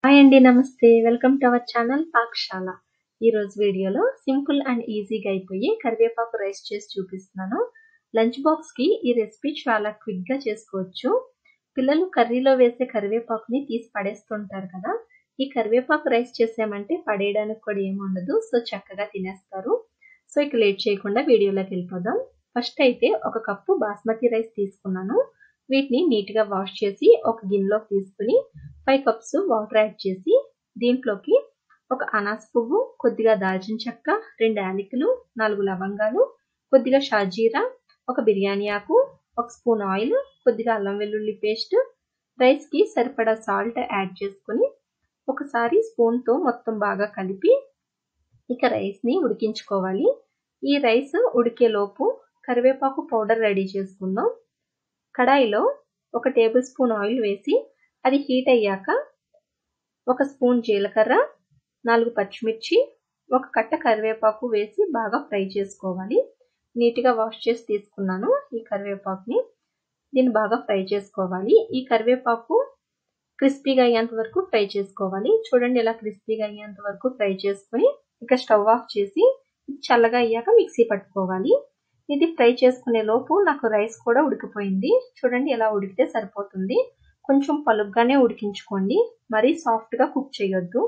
Hi అండి, నమస్తే. Welcome to our channel పాకశాల. ఈరోజు వీడియోలో సింపుల్ అండ్ ఈజీగా అయిపోయి కరివేపాకు రైస్ చేసి చూపిస్తున్నాను. లంచ్ బాక్స్కి ఈ రెసిపీ చాలా క్విక్గా చేసుకోవచ్చు. పిల్లలు కర్రీలో వేసే కరివేపాకుని తీసి పడేస్తుంటారు కదా. ఈ కరివేపాకు రైస్ చేసామంటే పడేయడానికి కూడా ఏముండదు. సో చక్కగా తినేస్తారు. సో ఇక లేట్ చేయకుండా వీడియోలోకి వెళ్ళిపోదాం. ఫస్ట్ అయితే ఒక కప్పు బాస్మతి రైస్ తీసుకున్నాను. వీటిని నీట్గా వాష్ చేసి ఒక గిన్నెలోకి తీసుకుని 5 కప్స్ వాటర్ యాడ్ చేసి దీంట్లోకి ఒక అనాస పువ్వు, కొద్దిగా దాల్చిన చెక్క, 2 యాలకులు, 4 లవంగాలు, కొద్దిగా షాజీరా, ఒక బిర్యానీ ఆకు, 1 స్పూన్ ఆయిల్, కొద్దిగా అల్లం వెల్లుల్లి పేస్ట్, రైస్కి సరిపడా సాల్ట్ యాడ్ చేసుకుని ఒకసారి స్పూన్తో మొత్తం బాగా కలిపి ఇక రైస్ని ఉడికించుకోవాలి. ఈ రైస్ ఉడికేలోపు కరివేపాకు పౌడర్ రెడీ చేసుకుందాం. కడాయిలో 1 టేబుల్ స్పూన్ ఆయిల్ వేసి అది హీట్ అయ్యాక 1 స్పూన్ జీలకర్ర, 4 పచ్చిమిర్చి, 1 కట్ట కరివేపాకు వేసి బాగా ఫ్రై చేసుకోవాలి. నీట్గా వాష్ చేసి తీసుకున్నాను ఈ కరివేపాకుని. దీన్ని బాగా ఫ్రై చేసుకోవాలి. ఈ కరివేపాకు క్రిస్పీగా అయ్యేంత వరకు ఫ్రై చేసుకోవాలి. చూడండి, ఇలా క్రిస్పీగా అయ్యేంత వరకు ఫ్రై చేసుకుని ఇక స్టవ్ ఆఫ్ చేసి చల్లగా అయ్యాక మిక్సీ పట్టుకోవాలి. ఇది ఫ్రై చేసుకునే లోపు నాకు రైస్ కూడా ఉడికిపోయింది. చూడండి, ఇలా ఉడికితే సరిపోతుంది. కొంచెం పలుగ్గానే ఉడికించుకోండి, మరీ సాఫ్ట్గా కుక్ చేయొద్దు.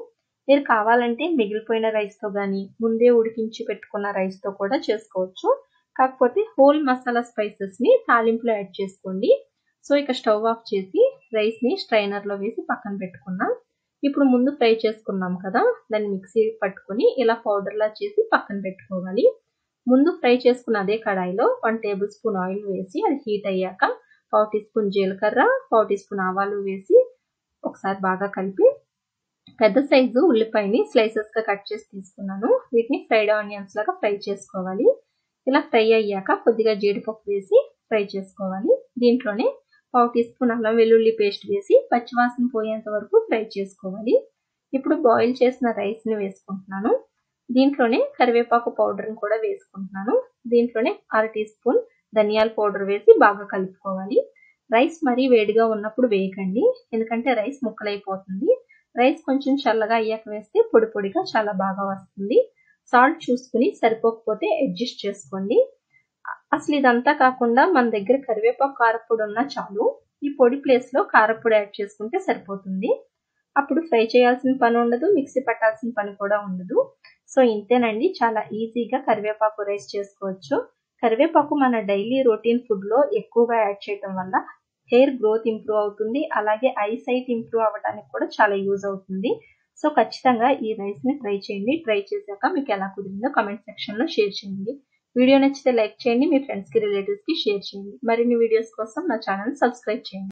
మీరు కావాలంటే మిగిలిపోయిన రైస్తో కానీ ముందే ఉడికించి పెట్టుకున్న రైస్తో కూడా చేసుకోవచ్చు. కాకపోతే హోల్ మసాలా స్పైసెస్ని తాలింపులో యాడ్ చేసుకోండి. సో ఇక స్టవ్ ఆఫ్ చేసి రైస్ని స్ట్రైనర్లో వేసి పక్కన పెట్టుకున్నాం. ఇప్పుడు ముందు ఫ్రై చేసుకున్నాం కదా, దాన్ని మిక్సీ పట్టుకొని ఇలా పౌడర్లా చేసి పక్కన పెట్టుకోవాలి. ముందు ఫ్రై చేసుకున్న అదే కడాయిలో 1 టేబుల్ స్పూన్ ఆయిల్ వేసి అది హీట్ అయ్యాక 1/4 టీ స్పూన్ జీలకర్ర, 1/4 టీ స్పూన్ ఆవాలు వేసి ఒకసారి బాగా కలిపి పెద్ద సైజు ఉల్లిపాయని స్లైసెస్గా కట్ చేసి తీసుకున్నాను. వీటిని ఫ్రైడ్ ఆనియన్స్ లాగా ఫ్రై చేసుకోవాలి. ఇలా ఫ్రై అయ్యాక కొద్దిగా జీడిపప్పు వేసి ఫ్రై చేసుకోవాలి. దీంట్లోనే 1/4 టీ స్పూన్ అల్లం వెల్లుల్లి పేస్ట్ వేసి పచ్చివాసన పోయేంత వరకు ఫ్రై చేసుకోవాలి. ఇప్పుడు బాయిల్ చేసిన రైస్ని వేసుకుంటున్నాను. దీంట్లోనే కరివేపాకు పౌడర్ని కూడా వేసుకుంటున్నాను. దీంట్లోనే 1/2 టీ స్పూన్ ధనియాల పౌడర్ వేసి బాగా కలుపుకోవాలి. రైస్ మరీ వేడిగా ఉన్నప్పుడు వేయకండి, ఎందుకంటే రైస్ ముక్కలైపోతుంది. రైస్ కొంచెం చల్లగా అయ్యాక వేస్తే పొడి పొడిగా చాలా బాగా వస్తుంది. సాల్ట్ చూసుకుని సరిపోకపోతే అడ్జస్ట్ చేసుకోండి. అసలు ఇదంతా కాకుండా మన దగ్గర కరివేపాకు కారపొడి ఉన్నా చాలు. ఈ పొడి ప్లేస్లో కారపొడి యాడ్ చేసుకుంటే సరిపోతుంది. అప్పుడు ఫ్రై చేయాల్సిన పని ఉండదు, మిక్సీ పట్టాల్సిన పని కూడా ఉండదు. సో ఇంతేనండి, చాలా ఈజీగా కరివేపాకు రైస్ చేసుకోవచ్చు. కరివేపాకు మన డైలీ రొటీన్ ఫుడ్లో ఎక్కువగా యాడ్ చేయడం వల్ల హెయిర్ గ్రోత్ ఇంప్రూవ్ అవుతుంది. అలాగే ఐ సైట్ ఇంప్రూవ్ అవ్వడానికి కూడా చాలా యూజ్ అవుతుంది. సో ఖచ్చితంగా ఈ రైస్ని ట్రై చేయండి. ట్రై చేశాక మీకు ఎలా కుదిరిందో కామెంట్ సెక్షన్లో షేర్ చేయండి. వీడియో నచ్చితే లైక్ చేయండి, మీ ఫ్రెండ్స్కి రిలేటివ్స్కి షేర్ చేయండి. మరిన్ని వీడియోస్ కోసం నా ఛానల్ సబ్స్క్రైబ్ చేయండి.